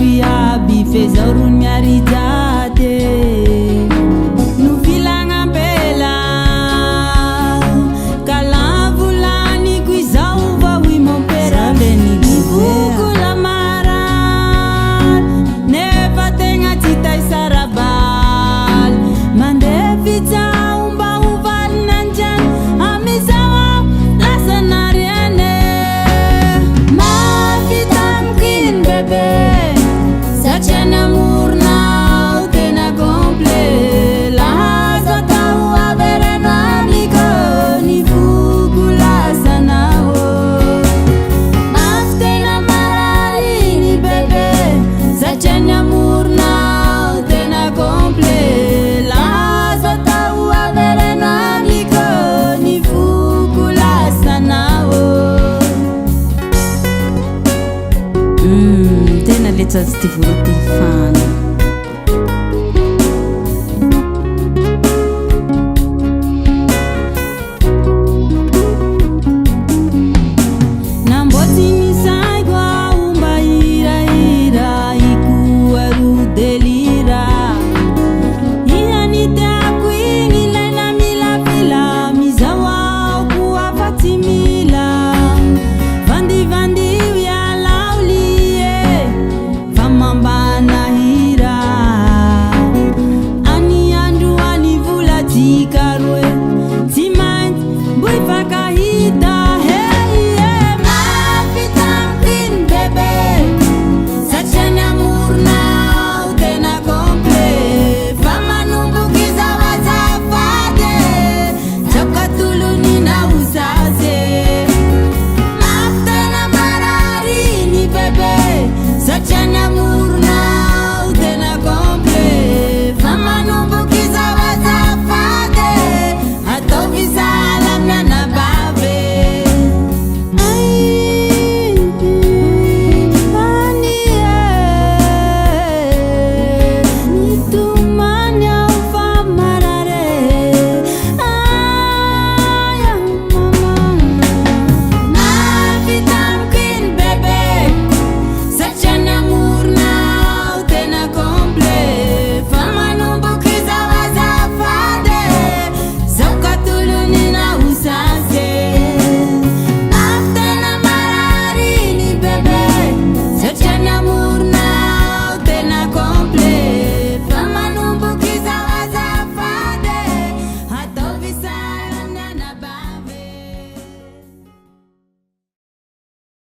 iaby fezauron miarijate no filagnampela kalavolanigo izao vaoy mompera nivokola maran nefa tegna tsy tay sarabal mandefitsao mba hovalinanjany amizao lasanariane mafitamkin bebe satriany amornao tena komple lahazo atao avereno amiko nivoko lasanao mafy tena marariny bebe satriany amornao tena komple lahazo atao avereno amiko nivoko lasanao tena letsazy ty volo ty fana